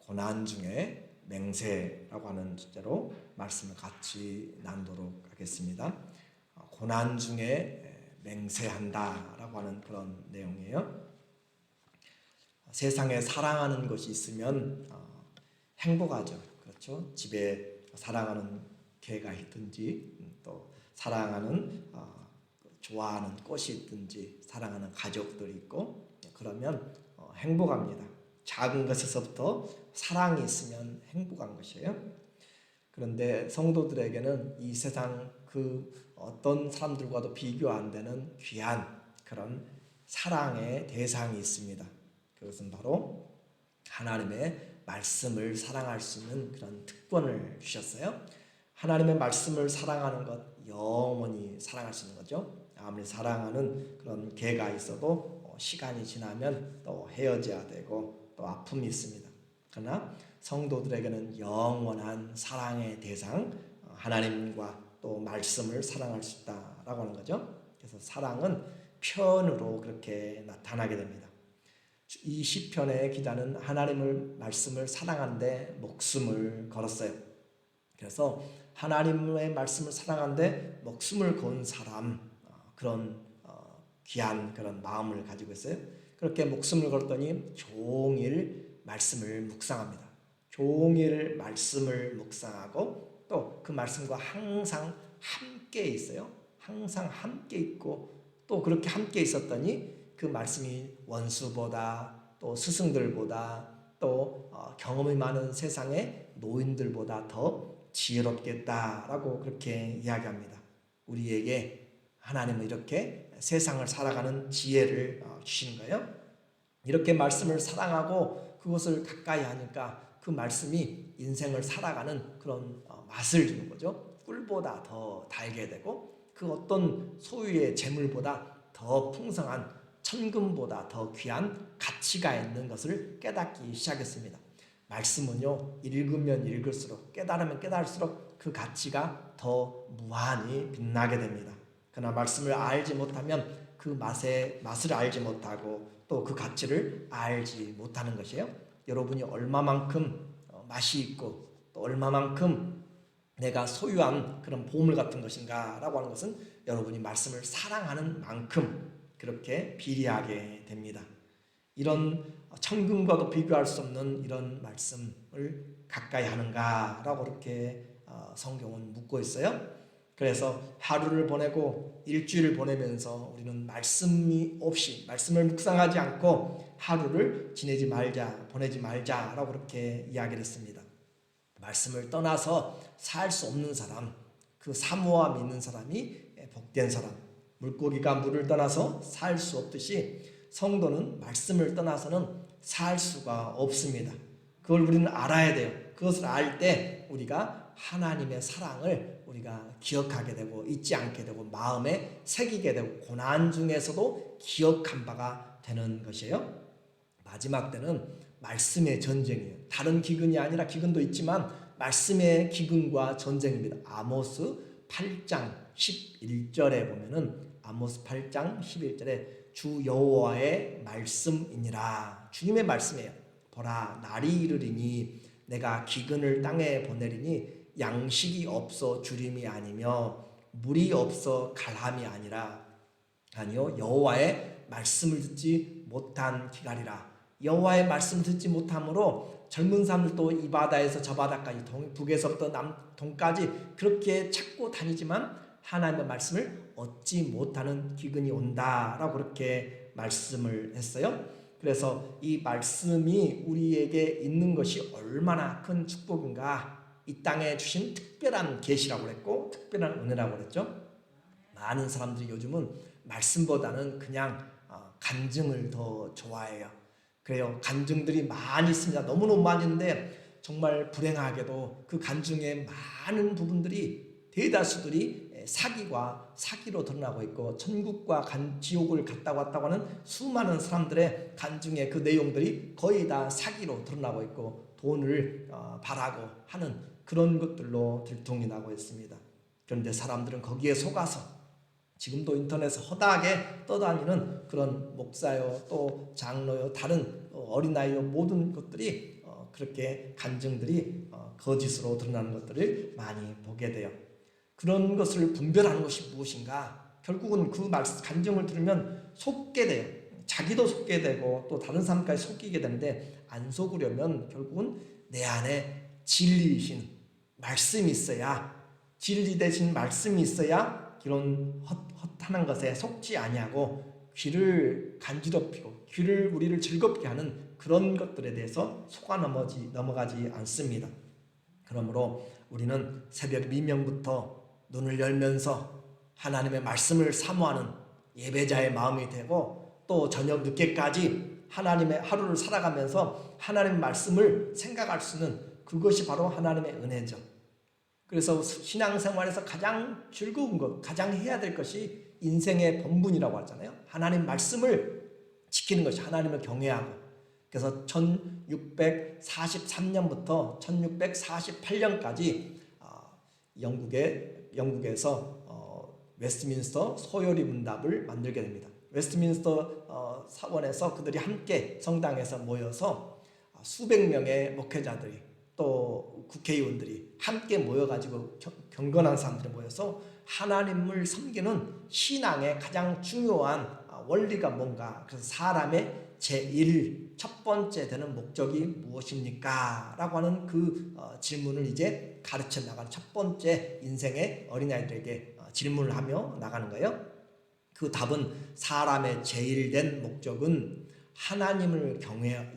고난 중에 맹세라고 하는 주제로 말씀을 같이 나누도록 하겠습니다. 고난 중에 맹세한다라고 하는 그런 내용이에요. 세상에 사랑하는 것이 있으면 행복하죠. 그렇죠? 집에 사랑하는 개가 있든지 또 사랑하는 좋아하는 꽃이 있든지 사랑하는 가족들이 있고 그러면 행복합니다. 작은 것에서부터 사랑이 있으면 행복한 것이에요. 그런데 성도들에게는 이 세상 그 어떤 사람들과도 비교 안 되는 귀한 그런 사랑의 대상이 있습니다. 그것은 바로 하나님의 말씀을 사랑할 수 있는 그런 특권을 주셨어요. 하나님의 말씀을 사랑하는 것 영원히 사랑할 수 있는 거죠. 아무리 사랑하는 그런 개가 있어도 시간이 지나면 또 헤어져야 되고 또 아픔이 있습니다. 그러나 성도들에게는 영원한 사랑의 대상 하나님과 또 말씀을 사랑할 수 있다라고 하는 거죠. 그래서 사랑은 편으로 그렇게 나타나게 됩니다. 이 시편의 기자는 하나님의 말씀을 사랑하는데 목숨을 걸었어요. 그래서 하나님의 말씀을 사랑하는데 목숨을 건 사람, 그런 귀한 그런 마음을 가지고 있어요. 그렇게 목숨을 걸었더니 종일 말씀을 묵상합니다. 종일 말씀을 묵상하고 또 그 말씀과 항상 함께 있어요. 항상 함께 있고 또 그렇게 함께 있었더니 그 말씀이 원수보다 또 스승들보다 또 경험이 많은 세상의 노인들보다 더 지혜롭겠다라고 그렇게 이야기합니다. 우리에게 하나님은 이렇게 세상을 살아가는 지혜를 주시는 거예요. 이렇게 말씀을 사랑하고 그것을 가까이 하니까 그 말씀이 인생을 살아가는 그런 맛을 주는 거죠. 꿀보다 더 달게 되고 그 어떤 소유의 재물보다 더 풍성한 천금보다 더 귀한 가치가 있는 것을 깨닫기 시작했습니다. 말씀은요, 읽으면 읽을수록 깨달으면 깨달을수록 그 가치가 더 무한히 빛나게 됩니다. 그러나 말씀을 알지 못하면 그 맛을 알지 못하고 또 그 가치를 알지 못하는 것이에요. 여러분이 얼마만큼 맛이 있고 또 얼마만큼 내가 소유한 그런 보물 같은 것인가 라고 하는 것은 여러분이 말씀을 사랑하는 만큼 그렇게 비례하게 됩니다. 이런 천금과도 비교할 수 없는 이런 말씀을 가까이 하는가 라고 그렇게 성경은 묻고 있어요. 그래서 하루를 보내고 일주일을 보내면서 우리는 말씀이 없이 말씀을 묵상하지 않고 하루를 보내지 말자라고 그렇게 이야기를 했습니다. 말씀을 떠나서 살 수 없는 사람, 그 사모함이 있는 사람이 복된 사람. 물고기가 물을 떠나서 살 수 없듯이 성도는 말씀을 떠나서는 살 수가 없습니다. 그걸 우리는 알아야 돼요. 그것을 알 때 우리가 하나님의 사랑을 우리가 기억하게 되고 잊지 않게 되고 마음에 새기게 되고 고난 중에서도 기억한 바가 되는 것이에요. 마지막 때는 말씀의 전쟁이에요. 다른 기근이 아니라 기근도 있지만 말씀의 기근과 전쟁입니다. 아모스 8장 11절에 보면은 아모스 8장 11절에 주 여호와의 말씀이니라. 주님의 말씀이에요. 보라 날이 이르리니 내가 기근을 땅에 보내리니 양식이 없어 주림이 아니며 물이 없어 갈함이 아니요 여호와의 말씀을 듣지 못한 기갈이라. 여호와의 말씀 듣지 못함으로 젊은 사람들도 이 바다에서 저 바다까지 북에서부터 남동까지 그렇게 찾고 다니지만 하나님의 말씀을 얻지 못하는 기근이 온다라고 그렇게 말씀을 했어요. 그래서 이 말씀이 우리에게 있는 것이 얼마나 큰 축복인가, 이 땅에 주신 특별한 계시라고 그랬고 특별한 은혜라고 그랬죠. 많은 사람들이 요즘은 말씀보다는 그냥 간증을 더 좋아해요. 그래요. 간증들이 많이 있습니다. 너무너무 많이 있는데 정말 불행하게도 그 간증의 많은 부분들이 대다수들이 사기로 드러나고 있고 천국과 지옥을 갔다 왔다고 하는 수많은 사람들의 간증의 그 내용들이 거의 다 사기로 드러나고 있고 돈을 바라고 하는 그런 것들로 들통이 나고 있습니다. 그런데 사람들은 거기에 속아서 지금도 인터넷에 허다하게 떠다니는 그런 목사요 또 장로요 다른 어린아이요 모든 것들이 그렇게 간증들이 거짓으로 드러나는 것들을 많이 보게 돼요. 그런 것을 분별하는 것이 무엇인가? 결국은 그 간증을 들으면 속게 돼요. 자기도 속게 되고 또 다른 사람까지 속이게 되는데, 안 속으려면 결국은 내 안에 진리이신 말씀이 있어야, 진리 대신 말씀이 있어야 이런 헛한 것에 속지 아니하고 귀를 간지럽히고 귀를 우리를 즐겁게 하는 그런 것들에 대해서 속아 넘어가지 않습니다. 그러므로 우리는 새벽 미명부터 눈을 열면서 하나님의 말씀을 사모하는 예배자의 마음이 되고, 또 저녁 늦게까지 하나님의 하루를 살아가면서 하나님의 말씀을 생각할 수 있는, 그것이 바로 하나님의 은혜죠. 그래서 신앙생활에서 가장 즐거운 것, 가장 해야 될 것이 인생의 본분이라고 하잖아요. 하나님 말씀을 지키는 것이, 하나님을 경외하고. 그래서 1643년부터 1648년까지 영국에서 웨스트민스터 소요리 문답을 만들게 됩니다. 웨스트민스터 사원에서 그들이 함께 성당에서 모여서 수백 명의 목회자들이 또 국회의원들이 함께 모여가지고 경건한 사람들이 모여서 하나님을 섬기는 신앙의 가장 중요한 원리가 뭔가, 그래서 사람의 제1 첫 번째 되는 목적이 무엇입니까? 라고 하는 그 질문을 이제 가르쳐 나가는, 첫 번째 인생의 어린아이들에게 질문을 하며 나가는 거예요. 그 답은, 사람의 제일된 목적은 하나님을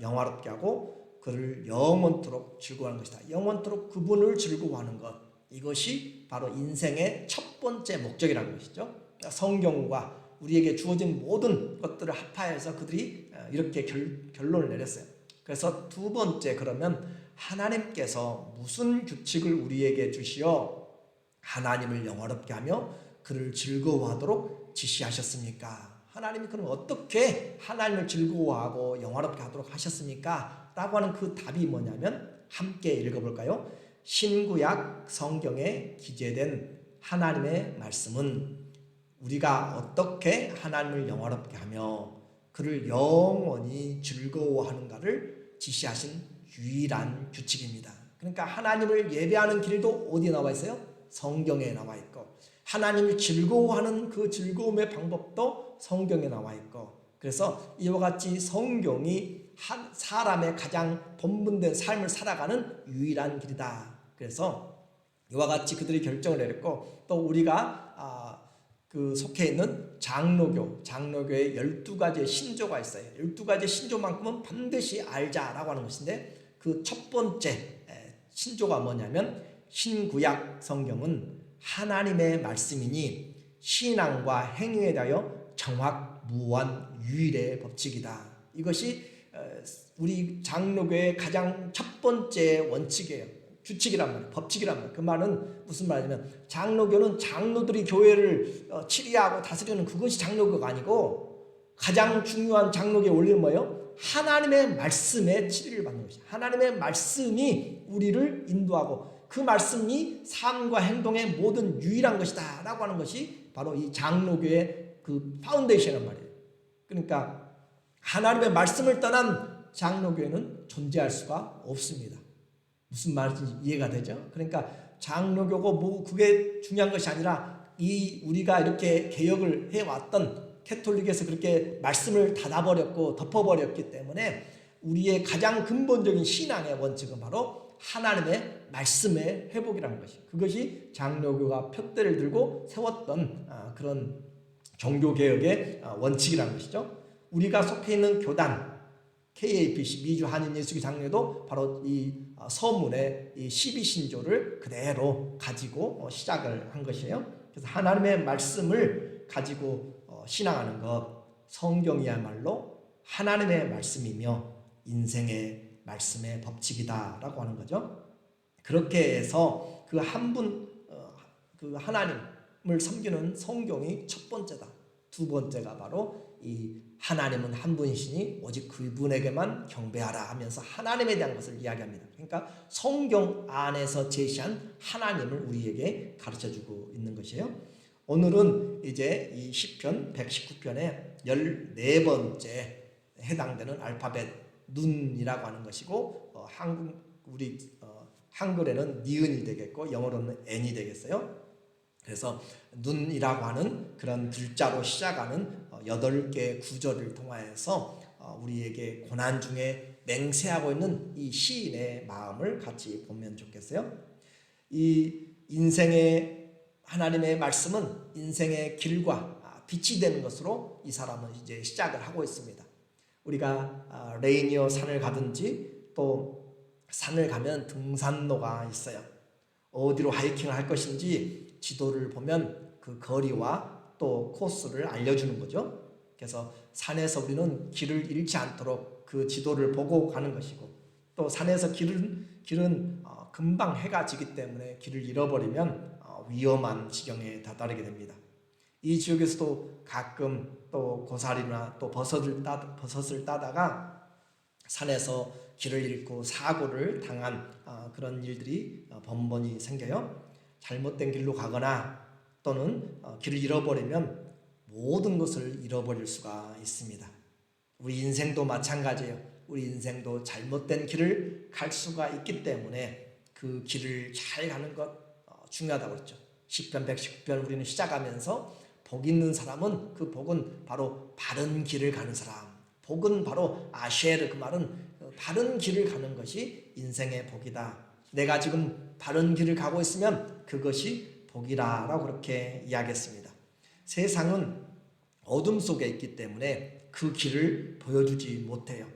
영화롭게 하고 그를 영원토록 즐거워하는 것이다. 영원토록 그분을 즐거워하는 것, 이것이 바로 인생의 첫 번째 목적이라는 것이죠. 성경과 우리에게 주어진 모든 것들을 합하여서 그들이 이렇게 결론을 내렸어요. 그래서 두 번째, 그러면 하나님께서 무슨 규칙을 우리에게 주시어 하나님을 영화롭게 하며 그를 즐거워하도록 지시하셨습니까? 하나님이 그럼 어떻게 하나님을 즐거워하고 영화롭게 하도록 하셨습니까? 라고 하는 그 답이 뭐냐면, 함께 읽어볼까요? 신구약 성경에 기재된 하나님의 말씀은 우리가 어떻게 하나님을 영화롭게 하며 그를 영원히 즐거워하는가를 지시하신 유일한 규칙입니다. 그러니까 하나님을 예배하는 길도 어디에 나와 있어요? 성경에 나와 있고, 하나님을 즐거워하는 그 즐거움의 방법도 성경에 나와 있고, 그래서 이와 같이 성경이 한 사람의 가장 본분된 삶을 살아가는 유일한 길이다. 그래서 이와 같이 그들이 결정을 내렸고, 또 우리가 그 속해 있는 장로교의 12가지의 신조가 있어요. 12가지 신조만큼은 반드시 알자라고 하는 것인데, 그 첫 번째 신조가 뭐냐면, 신구약 성경은 하나님의 말씀이니 신앙과 행위에 대하여 정확무한 유일의 법칙이다. 이것이 우리 장로교의 가장 첫 번째 원칙이에요. 규칙이란 말이에요. 법칙이란 말이에요. 그 말은 무슨 말이냐면, 장로교는 장로들이 교회를 치리하고 다스리는 그것이 장로교가 아니고, 가장 중요한 장로교의 원리는 뭐예요? 하나님의 말씀에 치리를 받는 것이에요. 하나님의 말씀이 우리를 인도하고 그 말씀이 삶과 행동의 모든 유일한 것이다 라고 하는 것이 바로 이 장로교의 그 파운데이션이란 말이에요. 그러니까 하나님의 말씀을 떠난 장로교회는 존재할 수가 없습니다. 무슨 말인지 이해가 되죠? 그러니까 장로교고 뭐 그게 중요한 것이 아니라, 이 우리가 이렇게 개혁을 해왔던 캐톨릭에서 그렇게 말씀을 닫아버렸고 덮어버렸기 때문에, 우리의 가장 근본적인 신앙의 원칙은 바로 하나님의 말씀의 회복이라는 것이, 그것이 장로교가 표대를 들고 세웠던 그런 종교개혁의 원칙이라는 것이죠. 우리가 속해 있는 교단 KAPC 미주 한인 예수교 장로도 바로 이 서문의 이 12신조를 그대로 가지고 시작을 한 것이에요. 그래서 하나님의 말씀을 가지고 신앙하는 것, 성경이야말로 하나님의 말씀이며 인생의 말씀의 법칙이다라고 하는 거죠. 그렇게 해서 그 한 분, 그 하나님을 섬기는 성경이 첫 번째다. 두 번째가 바로 이 하나님은 한 분이시니 오직 그분에게만 경배하라 하면서 하나님에 대한 것을 이야기합니다. 그러니까 성경 안에서 제시한 하나님을 우리에게 가르쳐주고 있는 것이에요. 오늘은 이제 이 시편 119편의 14번째 해당되는 알파벳 눈이라고 하는 것이고, 한글에는 니은이 되겠고 영어로는 n이 되겠어요. 그래서 눈이라고 하는 그런 글자로 시작하는 8개의 구절을 통하여서 우리에게 고난 중에 맹세하고 있는 이 시인의 마음을 같이 보면 좋겠어요. 이 인생의 하나님의 말씀은 인생의 길과 빛이 되는 것으로 이 사람은 이제 시작을 하고 있습니다. 우리가 레이니어 산을 가든지 또 산을 가면 등산로가 있어요. 어디로 하이킹을 할 것인지 지도를 보면 그 거리와 또 코스를 알려주는 거죠. 그래서 산에서 우리는 길을 잃지 않도록 그 지도를 보고 가는 것이고, 또 산에서 길은 금방 해가 지기 때문에 길을 잃어버리면 위험한 지경에 다다르게 됩니다. 이 지역에서도 가끔 또 고사리나 또 버섯을 따다가 산에서 길을 잃고 사고를 당한 그런 일들이 번번이 생겨요. 잘못된 길로 가거나 또는 길을 잃어버리면 모든 것을 잃어버릴 수가 있습니다. 우리 인생도 마찬가지예요. 우리 인생도 잘못된 길을 갈 수가 있기 때문에 그 길을 잘 가는 것 중요하다고 그랬죠. 시편 119편 우리는 시작하면서 복 있는 사람은 그 복은 바로 바른 길을 가는 사람, 복은 바로 아쉐르, 그 말은 바른 길을 가는 것이 인생의 복이다. 내가 지금 바른 길을 가고 있으면 그것이 복이라고 그렇게 이야기했습니다. 세상은 어둠 속에 있기 때문에 그 길을 보여주지 못해요.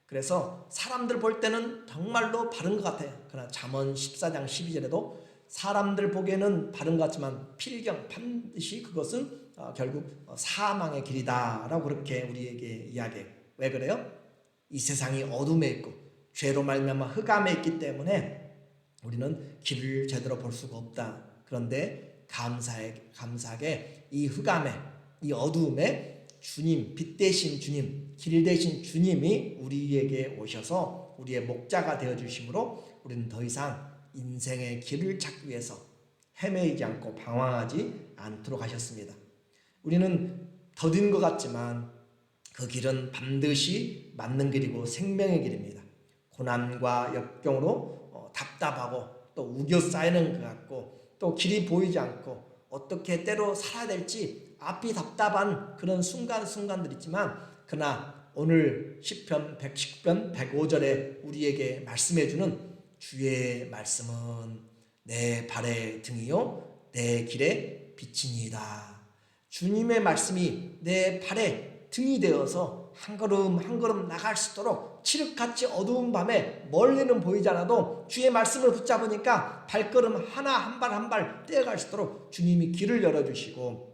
그래서 사람들 볼 때는 정말로 바른 것 같아요. 그러나 잠언 14장 12절에도 사람들 보기에는 바른 것 같지만 필경 반드시 그것은 결국 사망의 길이다 라고 그렇게 우리에게 이야기해요. 왜 그래요? 이 세상이 어둠에 있고 죄로 말미암아 흑암에 있기 때문에 우리는 길을 제대로 볼 수가 없다. 그런데 감사하게 이 흑암에, 이 어두움에 주님, 빛 대신 주님, 길 대신 주님이 우리에게 오셔서 우리의 목자가 되어주심으로 우리는 더 이상 인생의 길을 찾기 위해서 헤매이지 않고 방황하지 않도록 하셨습니다. 우리는 더딘 것 같지만 그 길은 반드시 맞는 길이고 생명의 길입니다. 고난과 역경으로 답답하고 또 우겨 쌓이는 것 같고 또 길이 보이지 않고 어떻게 때로 살아야 될지 앞이 답답한 그런 순간들 있지만, 그러나 오늘 시편 119편 105절에 우리에게 말씀해주는 주의 말씀은 내 발의 등이요 내 길의 빛이니이다. 주님의 말씀이 내 발의 등이 되어서 한 걸음 한 걸음 나갈 수 있도록 칠흑같이 어두운 밤에 멀리는 보이지 않아도 주의 말씀을 붙잡으니까 발걸음 하나 한 발 한 발 떼어갈 수 있도록 주님이 길을 열어주시고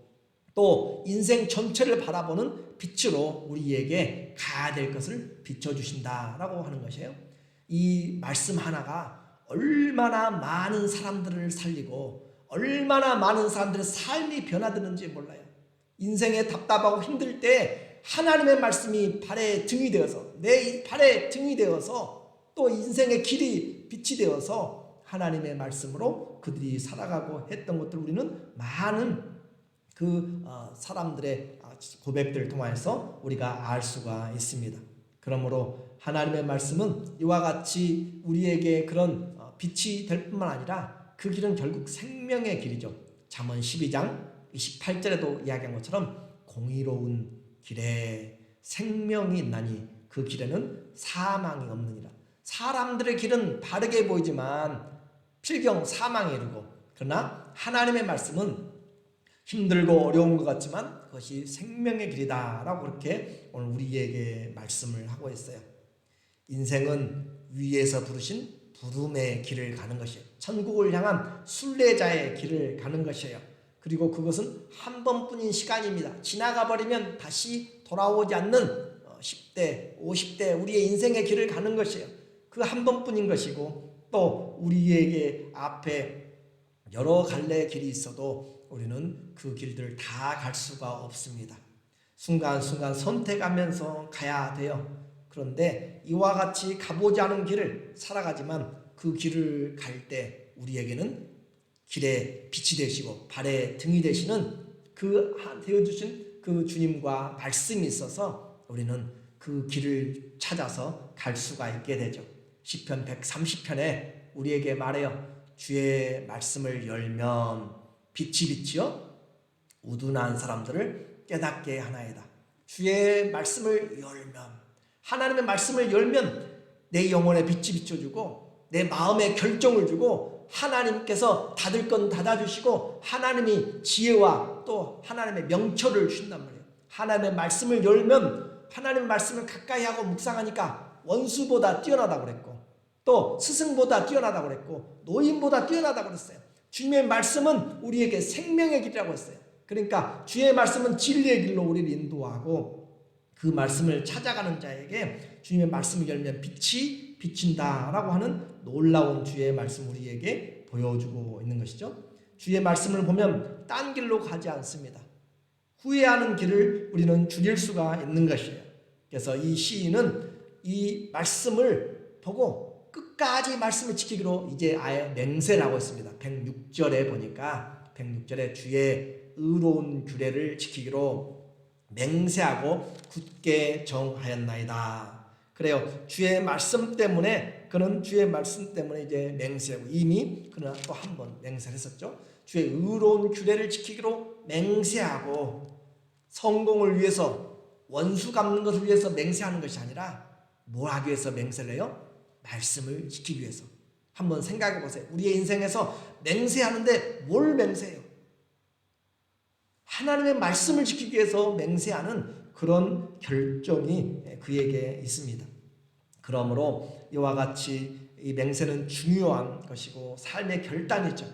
또 인생 전체를 바라보는 빛으로 우리에게 가야 될 것을 비춰주신다라고 하는 것이에요. 이 말씀 하나가 얼마나 많은 사람들을 살리고 얼마나 많은 사람들의 삶이 변화되는지 몰라요. 인생에 답답하고 힘들 때 하나님의 말씀이 발의 등이 되어서, 내 발의 등이 되어서 또 인생의 길이 빛이 되어서 하나님의 말씀으로 그들이 살아가고 했던 것들 우리는 많은 그 사람들의 고백들을 통해서 우리가 알 수가 있습니다. 그러므로 하나님의 말씀은 이와 같이 우리에게 그런 빛이 될 뿐만 아니라 그 길은 결국 생명의 길이죠. 잠언 12장 28절에도 이야기한 것처럼 공의로운 길에 생명이 있나니 그 길에는 사망이 없느니라. 사람들의 길은 바르게 보이지만 필경 사망에 이르고, 그러나 하나님의 말씀은 힘들고 어려운 것 같지만 그것이 생명의 길이다 라고 그렇게 오늘 우리에게 말씀을 하고 있어요. 인생은 위에서 부르신 부름의 길을 가는 것이에요. 천국을 향한 순례자의 길을 가는 것이에요. 그리고 그것은 한 번뿐인 시간입니다. 지나가 버리면 다시 돌아오지 않는 10대, 50대 우리의 인생의 길을 가는 것이에요. 그 한 번뿐인 것이고 또 우리에게 앞에 여러 갈래의 길이 있어도 우리는 그 길들을 다 갈 수가 없습니다. 순간순간 선택하면서 가야 돼요. 그런데 이와 같이 가보지 않은 길을 살아가지만 그 길을 갈 때 우리에게는 길의 빛이 되시고 발의 등이 되시는 그 되어주신 그 주님과 말씀이 있어서 우리는 그 길을 찾아서 갈 수가 있게 되죠. 시편 130편에 우리에게 말해요. 주의 말씀을 열면 빛이요 우둔한 사람들을 깨닫게 하나이다. 주의 말씀을 열면, 하나님의 말씀을 열면 내 영혼에 빛이 비춰주고 내 마음에 결정을 주고 하나님께서 닫을 건 닫아주시고 하나님이 지혜와 또 하나님의 명철을 주신단 말이에요. 하나님의 말씀을 열면 하나님의 말씀을 가까이 하고 묵상하니까 원수보다 뛰어나다고 그랬고 또 스승보다 뛰어나다고 그랬고 노인보다 뛰어나다고 그랬어요. 주님의 말씀은 우리에게 생명의 길이라고 했어요. 그러니까 주의 말씀은 진리의 길로 우리를 인도하고 그 말씀을 찾아가는 자에게 주님의 말씀을 열면 빛이 비친다라고 하는 놀라운 주의 말씀 우리에게 보여주고 있는 것이죠. 주의 말씀을 보면 딴 길로 가지 않습니다. 후회하는 길을 우리는 줄일 수가 있는 것이에요. 그래서 이 시인은 이 말씀을 보고 끝까지 말씀을 지키기로 이제 아예 맹세라고 했습니다. 106절에 보니까 106절에 주의 의로운 규례를 지키기로 맹세하고 굳게 정하였나이다. 그래요. 주의 말씀 때문에 그는 주의 말씀 때문에 이제 맹세하고 이미 그는 또 한 번 맹세를 했었죠. 주의 의로운 규례를 지키기로 맹세하고 성공을 위해서 원수 갚는 것을 위해서 맹세하는 것이 아니라 뭘 하기 위해서 맹세를 해요? 말씀을 지키기 위해서. 한번 생각해 보세요. 우리의 인생에서 맹세하는데 뭘 맹세해요? 하나님의 말씀을 지키기 위해서 맹세하는 그런 결정이 그에게 있습니다. 그러므로 이와 같이 이 맹세는 중요한 것이고 삶의 결단이죠.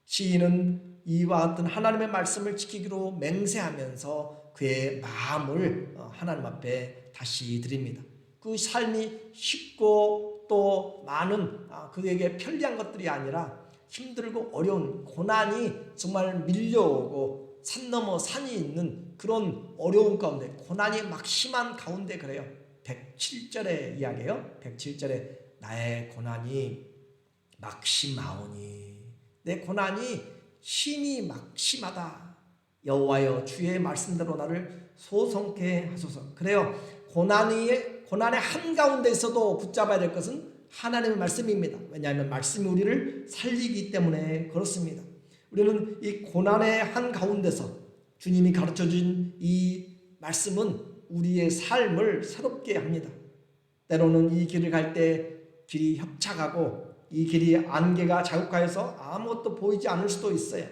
시인은 이와 같은 하나님의 말씀을 지키기로 맹세하면서 그의 마음을 하나님 앞에 다시 드립니다. 그 삶이 쉽고 또 많은 그에게 편리한 것들이 아니라 힘들고 어려운 고난이 정말 밀려오고 산 넘어 산이 있는 그런 어려운 가운데 고난이 막 심한 가운데 그래요. 107절의 이야기예요. 107절에 나의 고난이 막심하오니 내 고난이 심히 막심하다. 여호와여 주의 말씀대로 나를 소성케 하소서. 그래요. 고난의 한가운데 있어도 붙잡아야 될 것은 하나님의 말씀입니다. 왜냐하면 말씀이 우리를 살리기 때문에 그렇습니다. 우리는 이 고난의 한가운데서 주님이 가르쳐준 이 말씀은 우리의 삶을 새롭게 합니다. 때로는 이 길을 갈 때 길이 협착하고 이 길이 안개가 자욱하여서 아무것도 보이지 않을 수도 있어요.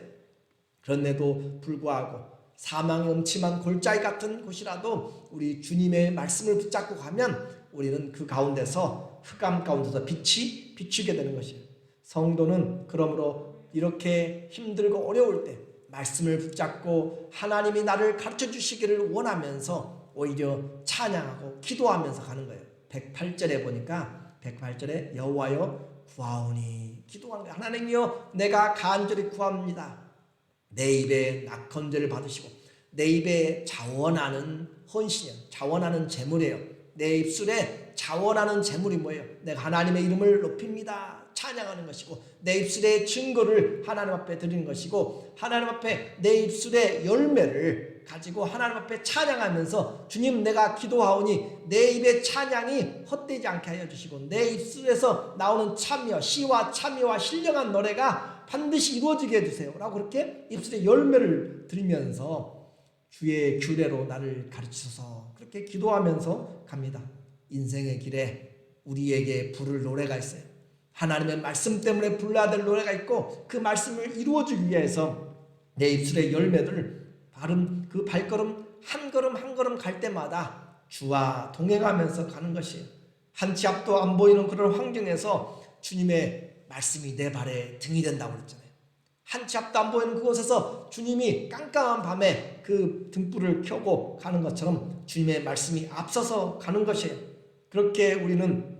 그런데도 불구하고 사망의 음침한 골짜기 같은 곳이라도 우리 주님의 말씀을 붙잡고 가면 우리는 그 가운데서 흑암 가운데서 빛이 비추게 되는 것이에요. 성도는 그러므로 이렇게 힘들고 어려울 때 말씀을 붙잡고 하나님이 나를 가르쳐 주시기를 원하면서 오히려 찬양하고 기도하면서 가는 거예요. 108절에 보니까 108절에 여호와여 구하오니 기도하는 거예요. 하나님이여 내가 간절히 구합니다. 내 입에 낙헌제를 받으시고 내 입에 자원하는 헌신이에요. 자원하는 제물이에요. 내 입술에 자원하는 제물이 뭐예요? 내가 하나님의 이름을 높입니다. 찬양하는 것이고 내 입술의 증거를 하나님 앞에 드리는 것이고 하나님 앞에 내 입술의 열매를 가지고 하나님 앞에 찬양하면서 주님 내가 기도하오니 내 입의 찬양이 헛되지 않게 하여 주시고 내 입술에서 나오는 참여 시와 참여와 신령한 노래가 반드시 이루어지게 해주세요 라고 그렇게 입술의 열매를 드리면서 주의 규례로 나를 가르치소서 그렇게 기도하면서 갑니다. 인생의 길에 우리에게 부를 노래가 있어요. 하나님의 말씀 때문에 불러야 될 노래가 있고 그 말씀을 이루어주기 위해서 내 입술의 열매들 바른 그 발걸음 한 걸음 한 걸음 갈 때마다 주와 동행하면서 가는 것이에요. 한 치 앞도 안 보이는 그런 환경에서 주님의 말씀이 내 발에 등이 된다고 그랬잖아요. 한 치 앞도 안 보이는 그곳에서 주님이 깜깜한 밤에 그 등불을 켜고 가는 것처럼 주님의 말씀이 앞서서 가는 것이에요. 그렇게 우리는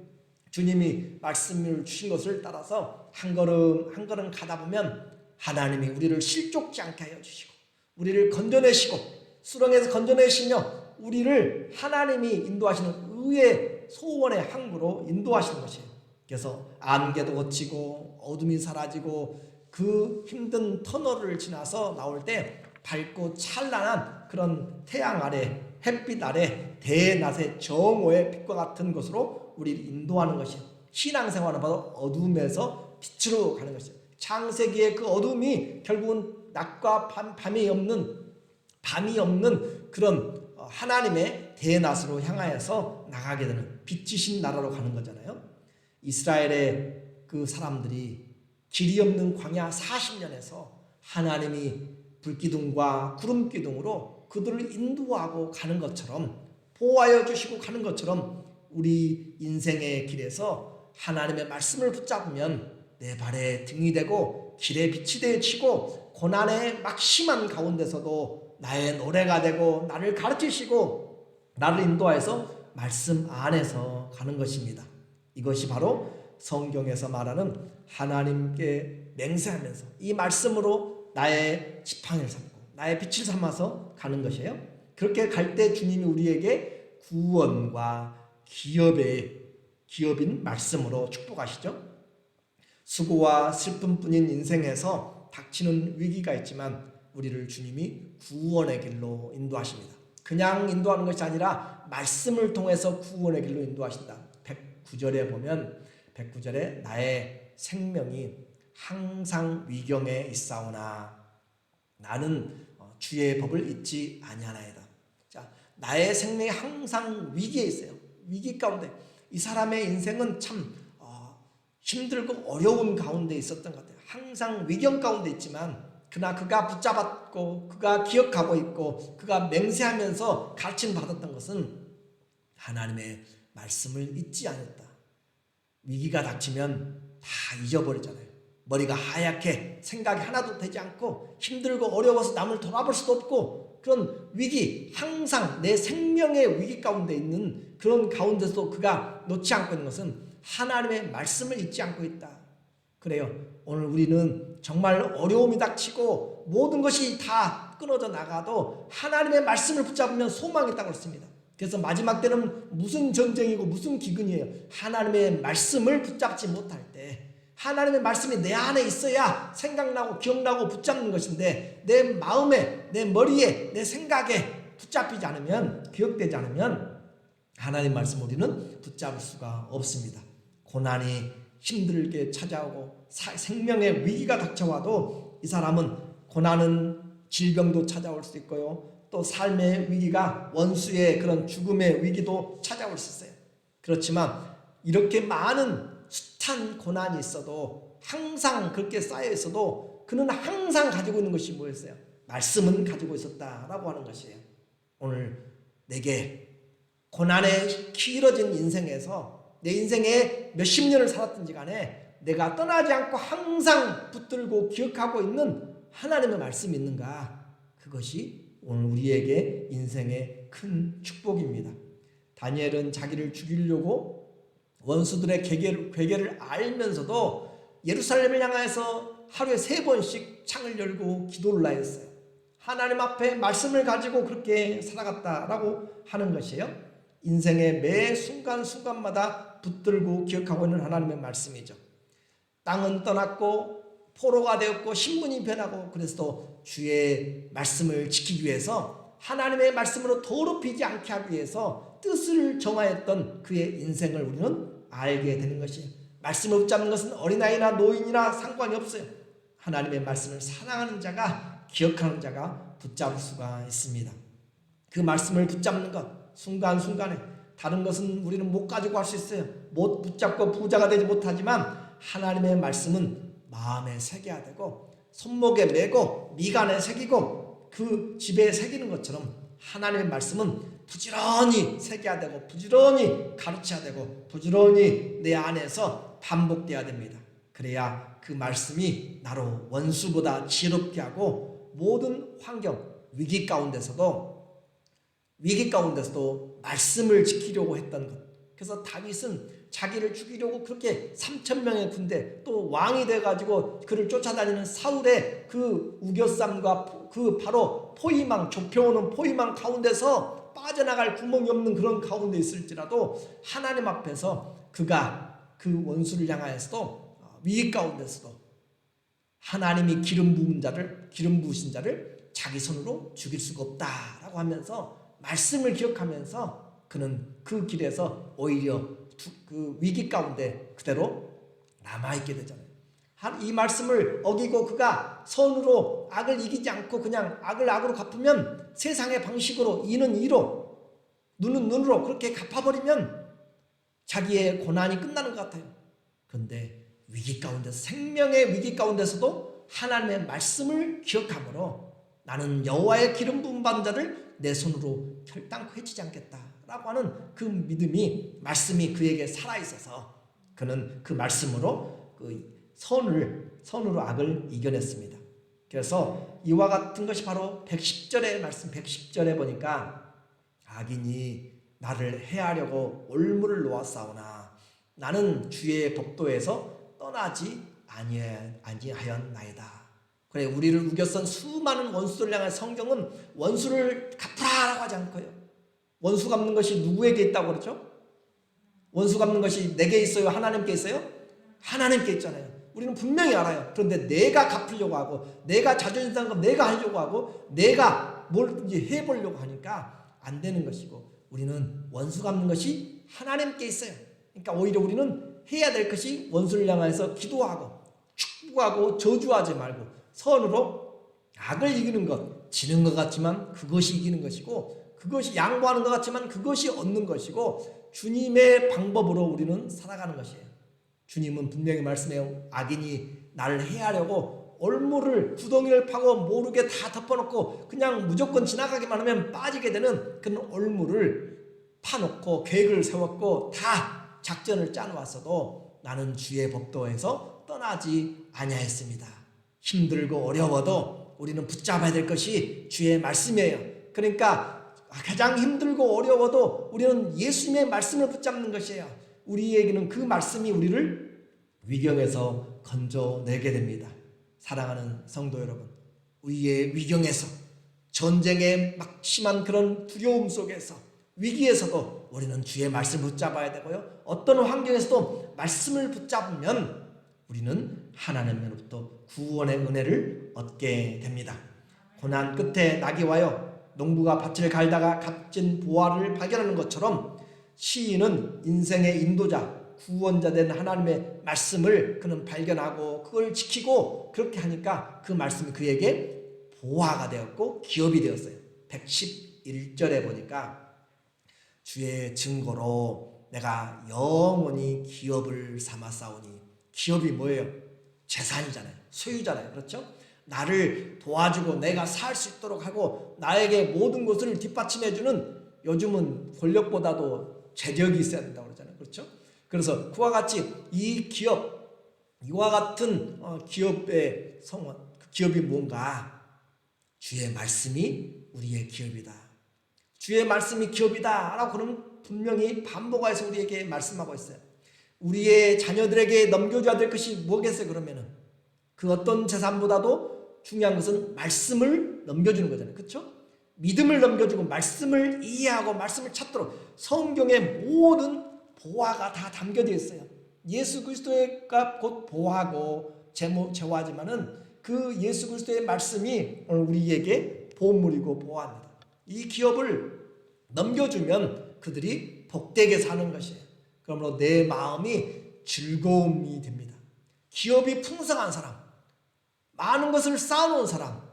주님이 말씀을 주신 것을 따라서 한 걸음 한 걸음 가다 보면 하나님이 우리를 실족지 않게 하여 주시고 우리를 건져내시고 수렁에서 건져내시며 우리를 하나님이 인도하시는 의의 소원의 항구로 인도하시는 것이에요. 그래서 안개도 거치고 어둠이 사라지고 그 힘든 터널을 지나서 나올 때 밝고 찬란한 그런 태양 아래 햇빛 아래 대낮의 정오의 빛과 같은 것으로 우리를 인도하는 것이에요. 신앙생활은 바로 어둠에서 빛으로 가는 것이죠. 창세기의 그 어둠이 결국은 낮과 밤이 없는 그런 하나님의 대낮으로 향하여서 나가게 되는 빛이신 나라로 가는 거잖아요. 이스라엘의 그 사람들이 길이 없는 광야 40년에서 하나님이 불기둥과 구름기둥으로 그들을 인도하고 가는 것처럼, 보호하여 주시고 가는 것처럼 우리 인생의 길에서 하나님의 말씀을 붙잡으면 내 발에 등이 되고 길에 빛이 되어지고 고난의 막심한 가운데서도 나의 노래가 되고 나를 가르치시고 나를 인도하여서 말씀 안에서 가는 것입니다. 이것이 바로 성경에서 말하는 하나님께 맹세하면서 이 말씀으로 나의 지팡이를 삼고 나의 빛을 삼아서 가는 것이에요. 그렇게 갈 때 주님이 우리에게 구원과 기업인 말씀으로 축복하시죠. 수고와 슬픔뿐인 인생에서 닥치는 위기가 있지만 우리를 주님이 구원의 길로 인도하십니다. 그냥 인도하는 것이 아니라 말씀을 통해서 구원의 길로 인도하신다. 109절에 보면 109절에 나의 생명이 항상 위경에 있사오나 나는 주의 법을 잊지 아니하나이다. 자, 나의 생명이 항상 위기에 있어요. 위기 가운데. 이 사람의 인생은 참 힘들고 어려운 가운데 있었던 것 같아요. 항상 위경 가운데 있지만 그러나 그가 붙잡았고 그가 기억하고 있고 그가 맹세하면서 가르침 받았던 것은 하나님의 말씀을 잊지 않았다. 위기가 닥치면 다 잊어버리잖아요. 머리가 하얗게 생각이 하나도 되지 않고 힘들고 어려워서 남을 돌아볼 수도 없고 그런 위기, 항상 내 생명의 위기 가운데 있는 그런 가운데서도 그가 놓지 않고 있는 것은 하나님의 말씀을 잊지 않고 있다. 그래요. 오늘 우리는 정말 어려움이 닥치고 모든 것이 다 끊어져 나가도 하나님의 말씀을 붙잡으면 소망이 있다고 했습니다. 그래서 마지막 때는 무슨 전쟁이고 무슨 기근이에요. 하나님의 말씀을 붙잡지 못할 때 하나님의 말씀이 내 안에 있어야 생각나고 기억나고 붙잡는 것인데 내 마음에, 내 머리에, 내 생각에 붙잡히지 않으면, 기억되지 않으면 하나님의 말씀 우리는 붙잡을 수가 없습니다. 고난이 힘들게 찾아오고 생명의 위기가 닥쳐와도 이 사람은 고난은 질병도 찾아올 수 있고요. 또 삶의 위기가 원수의 그런 죽음의 위기도 찾아올 수 있어요. 그렇지만 이렇게 많은 숱한 고난이 있어도 항상 그렇게 쌓여 있어도 그는 항상 가지고 있는 것이 뭐였어요? 말씀은 가지고 있었다라고 하는 것이에요. 오늘 내게 고난의 길어진 인생에서 내 인생에 몇십 년을 살았든지 간에 내가 떠나지 않고 항상 붙들고 기억하고 있는 하나님의 말씀이 있는가? 그것이 오늘 우리에게 인생의 큰 축복입니다. 다니엘은 자기를 죽이려고 원수들의 괴계를 알면서도 예루살렘을 향해서 하루에 3번씩 창을 열고 기도를 하였어요. 하나님 앞에 말씀을 가지고 그렇게 살아갔다라고 하는 것이에요. 인생의 매 순간순간마다 붙들고 기억하고 있는 하나님의 말씀이죠. 땅은 떠났고 포로가 되었고 신분이 변하고 그래서 또 주의 말씀을 지키기 위해서 하나님의 말씀으로 더럽히지 않게 하기 위해서 뜻을 정하였던 그의 인생을 우리는 알게 되는 것이에요. 말씀을 붙잡는 것은 어린아이나 노인이나 상관이 없어요. 하나님의 말씀을 사랑하는 자가, 기억하는 자가 붙잡을 수가 있습니다. 그 말씀을 붙잡는 것 순간순간에, 다른 것은 우리는 못 가지고 할 수 있어요. 못 붙잡고 부자가 되지 못하지만 하나님의 말씀은 마음에 새겨야 되고 손목에 메고 미간에 새기고 그 집에 새기는 것처럼 하나님의 말씀은 부지런히 새겨야 되고 부지런히 가르쳐야 되고 부지런히 내 안에서 반복돼야 됩니다. 그래야 그 말씀이 나로 원수보다 지혜롭게 하고 모든 환경, 위기 가운데서도 말씀을 지키려고 했던 것. 그래서 다윗은 자기를 죽이려고 그렇게 3,000명의 군대, 또 왕이 돼가지고 그를 쫓아다니는 사울의 그 우겨쌈과 그 바로 포위망, 좁혀오는 포위망 가운데서 빠져나갈 구멍이 없는 그런 가운데 있을지라도 하나님 앞에서 그가 그 원수를 향하여서도 위기 가운데서도 하나님이 기름 부으신 자를 자기 손으로 죽일 수가 없다라고 하면서 말씀을 기억하면서 그는 그 길에서 오히려 그 위기 가운데 그대로 남아있게 되잖아요. 이 말씀을 어기고 그가 선으로 악을 이기지 않고 그냥 악을 악으로 갚으면, 세상의 방식으로 이는 이로 눈은 눈으로 그렇게 갚아버리면 자기의 고난이 끝나는 것 같아요. 그런데 위기 가운데서, 생명의 위기 가운데서도 하나님의 말씀을 기억함으로 나는 여호와의 기름 부음 받은 자를 내 손으로 결단코 해치지 않겠다라고 하는 그 믿음이, 말씀이 그에게 살아있어서 그는 그 말씀으로 그 선으로 악을 이겨냈습니다. 그래서 이와 같은 것이 바로 110절의 말씀, 110절에 보니까 악인이 나를 해하려고 올무를 놓았사오나 나는 주의 법도에서 떠나지 아니하였나이다. 그래, 우리를 우겨선 수많은 원수들 향해 성경은 원수를 갚으라라고 하지 않고요. 원수 갚는 것이 누구에게 있다고 그러죠? 원수 갚는 것이 내게 있어요? 하나님께 있어요? 하나님께 있잖아요. 우리는 분명히 알아요. 그런데 내가 갚으려고 하고, 내가 자존심 상한 거 내가 하려고 하고, 내가 뭘든지 해보려고 하니까 안 되는 것이고, 우리는 원수 갚는 것이 하나님께 있어요. 그러니까 오히려 우리는 해야 될 것이 원수를 향해서 기도하고 축복하고 저주하지 말고 선으로 악을 이기는 것, 지는 것 같지만 그것이 이기는 것이고, 그것이 양보하는 것 같지만 그것이 얻는 것이고, 주님의 방법으로 우리는 살아가는 것이에요. 주님은 분명히 말씀해요. 악인이 나를 해하려고 올무를, 구덩이를 파고 모르게 다 덮어놓고 그냥 무조건 지나가기만 하면 빠지게 되는 그런 올무를 파놓고 계획을 세웠고 다 작전을 짜놓았어도 나는 주의 법도에서 떠나지 아니하였습니다. 힘들고 어려워도 우리는 붙잡아야 될 것이 주의 말씀이에요. 그러니까 가장 힘들고 어려워도 우리는 예수님의 말씀을 붙잡는 것이에요. 우리에게는 그 말씀이 우리를 위경에서 건져내게 됩니다. 사랑하는 성도 여러분, 우리의 위경에서, 전쟁의 막심한 그런 두려움 속에서, 위기에서도 우리는 주의 말씀을 붙잡아야 되고요, 어떤 환경에서도 말씀을 붙잡으면 우리는 하나님으로부터 구원의 은혜를 얻게 됩니다. 고난 끝에 낙이 와요. 농부가 밭을 갈다가 값진 보화를 발견하는 것처럼 시인은 인생의 인도자, 구원자 된 하나님의 말씀을 그는 발견하고 그걸 지키고, 그렇게 하니까 그 말씀이 그에게 보화가 되었고 기업이 되었어요. 111절에 보니까 주의 증거로 내가 영원히 기업을 삼았사오니, 기업이 뭐예요? 재산이잖아요. 소유잖아요. 그렇죠? 나를 도와주고 내가 살 수 있도록 하고 나에게 모든 것을 뒷받침해주는, 요즘은 권력보다도 재력이 있어야 된다고 그러잖아요. 그렇죠? 그래서 그와 같이 이 기업, 이와 같은 기업의 성원, 그 기업이 뭔가? 주의 말씀이 우리의 기업이다. 주의 말씀이 기업이다 라고 그러면 분명히 반복해서 우리에게 말씀하고 있어요. 우리의 자녀들에게 넘겨줘야 될 것이 뭐겠어요? 그러면은 그 어떤 재산보다도 중요한 것은 말씀을 넘겨주는 거잖아요. 그렇죠? 믿음을 넘겨주고 말씀을 이해하고 말씀을 찾도록, 성경의 모든 보화가 다 담겨져 있어요. 예수 그리스도가 곧 보화고 재화지만은 그 예수 그리스도의 말씀이 우리에게 보물이고 보화입니다. 이 기업을 넘겨주면 그들이 복되게 사는 것이에요. 그러므로 내 마음이 즐거움이 됩니다. 기업이 풍성한 사람, 많은 것을 쌓아놓은 사람,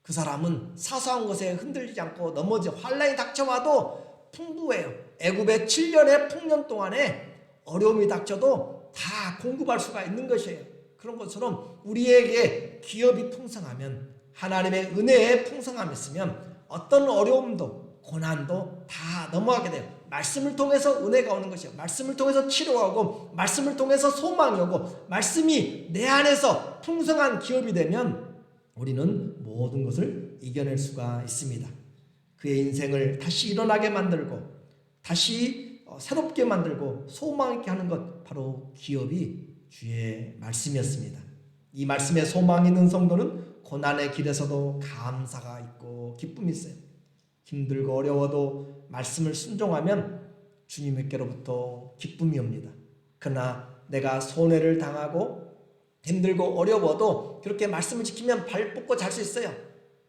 그 사람은 사소한 것에 흔들리지 않고 넘어지, 환난이 닥쳐와도 풍부해요. 애굽의 7년의 풍년 동안에 어려움이 닥쳐도 다 공급할 수가 있는 것이에요. 그런 것처럼 우리에게 기업이 풍성하면, 하나님의 은혜에 풍성함이 있으면 어떤 어려움도 고난도 다 넘어가게 돼요. 말씀을 통해서 은혜가 오는 것이요, 말씀을 통해서 치료가 오고, 말씀을 통해서 소망이 오고, 말씀이 내 안에서 풍성한 기업이 되면 우리는 모든 것을 이겨낼 수가 있습니다. 그의 인생을 다시 일어나게 만들고 다시 새롭게 만들고 소망 있게 하는 것, 바로 기업이 주의 말씀이었습니다. 이 말씀에 소망이 있는 성도는 고난의 길에서도 감사가 있고 기쁨이 있어요. 힘들고 어려워도 말씀을 순종하면 주님께로부터 기쁨이 옵니다. 그러나 내가 손해를 당하고 힘들고 어려워도 그렇게 말씀을 지키면 발 뻗고 잘 수 있어요.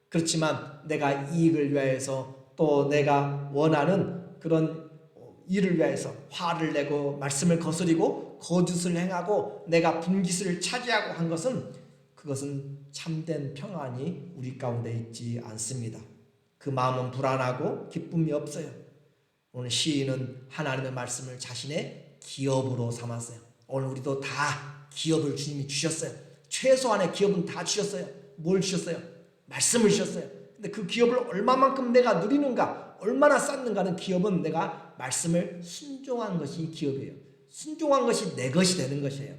그렇지만 내가 이익을 위하여서 또 내가 원하는 그런 이를 위하여서 화를 내고 말씀을 거스리고 거짓을 행하고 내가 분깃을 차지하고 한 것은 그것은 참된 평안이 우리 가운데 있지 않습니다. 그 마음은 불안하고 기쁨이 없어요. 오늘 시인은 하나님의 말씀을 자신의 기업으로 삼았어요. 오늘 우리도 다 기업을 주님이 주셨어요. 최소한의 기업은 다 주셨어요. 뭘 주셨어요? 말씀을 주셨어요. 근데 그 기업을 얼마만큼 내가 누리는가, 얼마나 쌓는가는 기업은 내가 말씀을 순종한 것이 기업이에요. 순종한 것이 내 것이 되는 것이에요.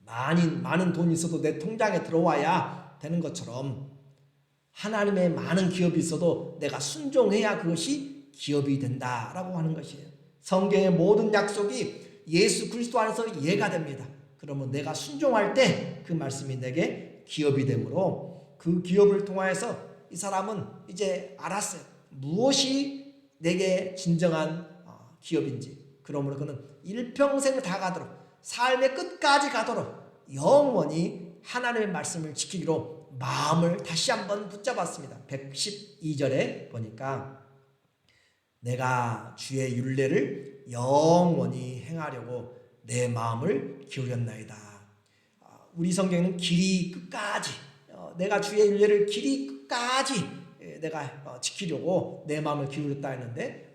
많은 돈이 있어도 내 통장에 들어와야 되는 것처럼 하나님의 많은 기업이 있어도 내가 순종해야 그것이 기업이 된다라고 하는 것이에요. 성경의 모든 약속이 예수 그리스도 안에서 이해가 됩니다. 그러면 내가 순종할 때 그 말씀이 내게 기업이 되므로 그 기업을 통하여서 이 사람은 이제 알았어요. 무엇이 내게 진정한 기업인지. 그러므로 그는 일평생 다 가도록, 삶의 끝까지 가도록 영원히 하나님의 말씀을 지키기로 마음을 다시 한번 붙잡았습니다. 112절에 보니까 내가 주의 율례를 영원히 행하려고 내 마음을 기울였나이다. 우리 성경은 길이 끝까지, 내가 주의 율례를 길이 끝까지 내가 지키려고 내 마음을 기울였다 했는데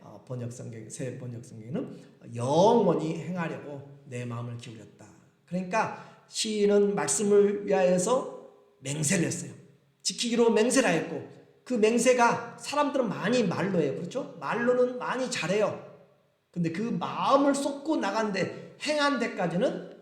새 번역 성경에는 영원히 행하려고 내 마음을 기울였다. 그러니까 시인은 말씀을 위하여서 맹세를 했어요. 지키기로 맹세를 했고, 그 맹세가 사람들은 많이 말로 해요. 그렇죠? 말로는 많이 잘해요. 근데 그 마음을 쏟고 나간데 행한 데까지는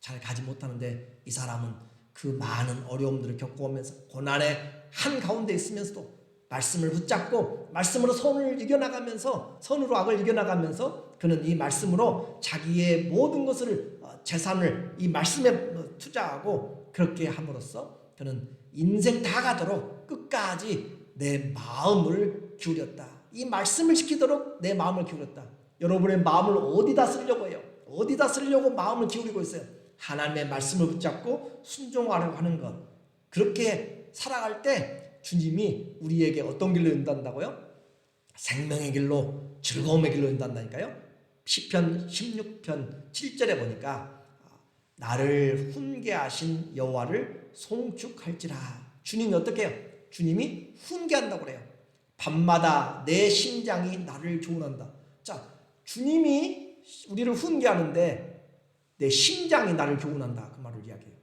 잘 가지 못하는데, 이 사람은 그 많은 어려움들을 겪어오면서 고난의 한가운데 있으면서도 말씀을 붙잡고 말씀으로 선을 이겨나가면서, 선으로 악을 이겨나가면서 그는 이 말씀으로 자기의 모든 것을, 재산을 이 말씀에 투자하고 그렇게 함으로써 그는 인생 다 가도록 끝까지 내 마음을 기울였다. 이 말씀을 지키도록 내 마음을 기울였다. 여러분의 마음을 어디다 쓰려고 해요? 어디다 쓰려고 마음을 기울이고 있어요? 하나님의 말씀을 붙잡고 순종하려고 하는 것. 그렇게 살아갈 때 주님이 우리에게 어떤 길로 인도한다고요? 생명의 길로, 즐거움의 길로 인도한다니까요. 시편 16편 7절에 보니까 나를 훈계하신 여호와를 송축할지라. 주님이 어떻게 해요? 주님이 훈계한다고 그래요. 밤마다 내 심장이 나를 조언한다. 자, 주님이 우리를 훈계하는데 내 심장이 나를 교훈한다, 그 말을 이야기해요.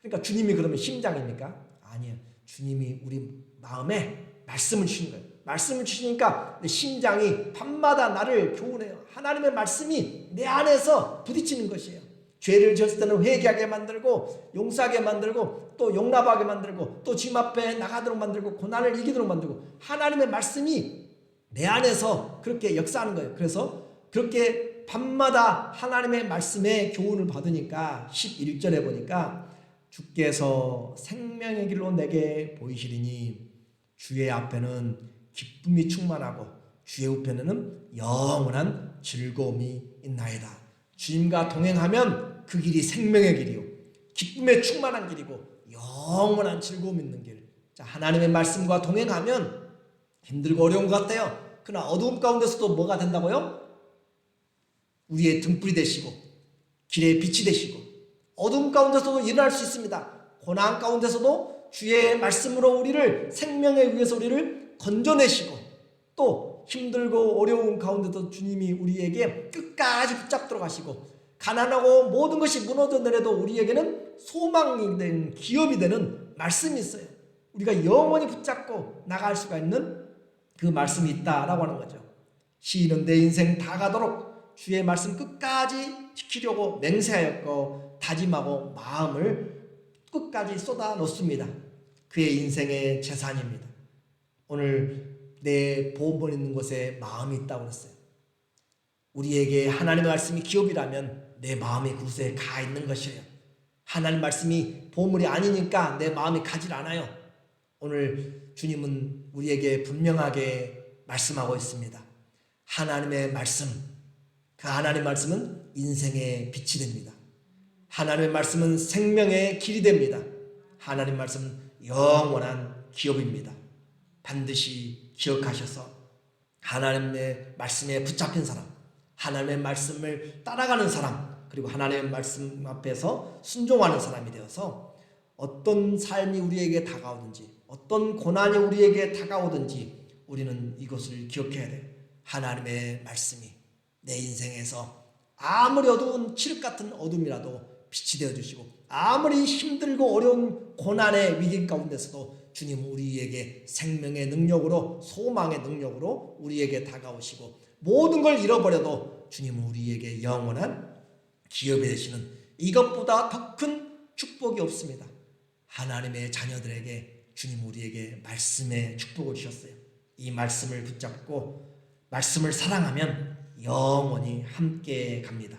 그러니까 주님이 그러면 심장입니까? 아니에요. 주님이 우리 마음에 말씀을 주시는 거예요. 말씀을 주시니까 내 심장이 밤마다 나를 교훈해요. 하나님의 말씀이 내 안에서 부딪히는 것이에요. 죄를 지었을 때는 회개하게 만들고 용서하게 만들고 또 용납하게 만들고 또 주님 앞에 나가도록 만들고 고난을 이기도록 만들고, 하나님의 말씀이 내 안에서 그렇게 역사하는 거예요. 그래서 그렇게 밤마다 하나님의 말씀에 교훈을 받으니까 11절에 보니까 주께서 생명의 길로 내게 보이시리니 주의 앞에는 기쁨이 충만하고 주의 우편에는 영원한 즐거움이 있나이다. 주님과 동행하면 그 길이 생명의 길이요, 기쁨에 충만한 길이고 영원한 즐거움 있는 길. 자, 하나님의 말씀과 동행하면 힘들고 어려운 것 같아요. 그러나 어두움 가운데서도 뭐가 된다고요? 우리의 등불이 되시고 길의 빛이 되시고, 어둠 가운데서도 일어날 수 있습니다. 고난 가운데서도 주의 말씀으로 우리를 생명에 위해서 우리를 건져내시고, 또 힘들고 어려운 가운데도 주님이 우리에게 끝까지 붙잡도록 하시고, 가난하고 모든 것이 무너져 내려도 우리에게는 소망이 되는, 기업이 되는 말씀이 있어요. 우리가 영원히 붙잡고 나갈 수가 있는 그 말씀이 있다라고 하는 거죠. 시인은 내 인생 다 가도록 주의 말씀 끝까지 지키려고 맹세하였고 다짐하고 마음을 끝까지 쏟아 놓습니다. 그의 인생의 재산입니다. 오늘 내 보험본 있는 곳에 마음이 있다고 그랬어요. 우리에게 하나님의 말씀이 기업이라면 내 마음이 그곳에 가 있는 것이에요. 하나님 말씀이 보물이 아니니까 내 마음이 가질 않아요. 오늘 주님은 우리에게 분명하게 말씀하고 있습니다. 하나님의 말씀, 그 하나님의 말씀은 인생의 빛이 됩니다. 하나님의 말씀은 생명의 길이 됩니다. 하나님의 말씀은 영원한 기업입니다. 반드시 기억하셔서 하나님의 말씀에 붙잡힌 사람, 하나님의 말씀을 따라가는 사람, 그리고 하나님의 말씀 앞에서 순종하는 사람이 되어서 어떤 삶이 우리에게 다가오든지, 어떤 고난이 우리에게 다가오든지 우리는 이것을 기억해야 돼요. 하나님의 말씀이 내 인생에서 아무리 어두운 칠흑 같은 어둠이라도 빛이 되어주시고, 아무리 힘들고 어려운 고난의 위기 가운데서도 주님 우리에게 생명의 능력으로, 소망의 능력으로 우리에게 다가오시고, 모든 걸 잃어버려도 주님은 우리에게 영원한 기업이 되시는, 이것보다 더 큰 축복이 없습니다. 하나님의 자녀들에게 주님 우리에게 말씀의 축복을 주셨어요. 이 말씀을 붙잡고 말씀을 사랑하면 영원히 함께 갑니다.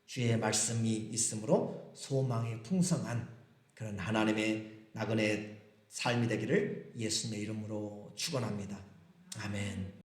주의 말씀이 있으므로 소망이 풍성한 그런 하나님의 나그네 삶이 되기를 예수님의 이름으로 축원합니다. 아멘.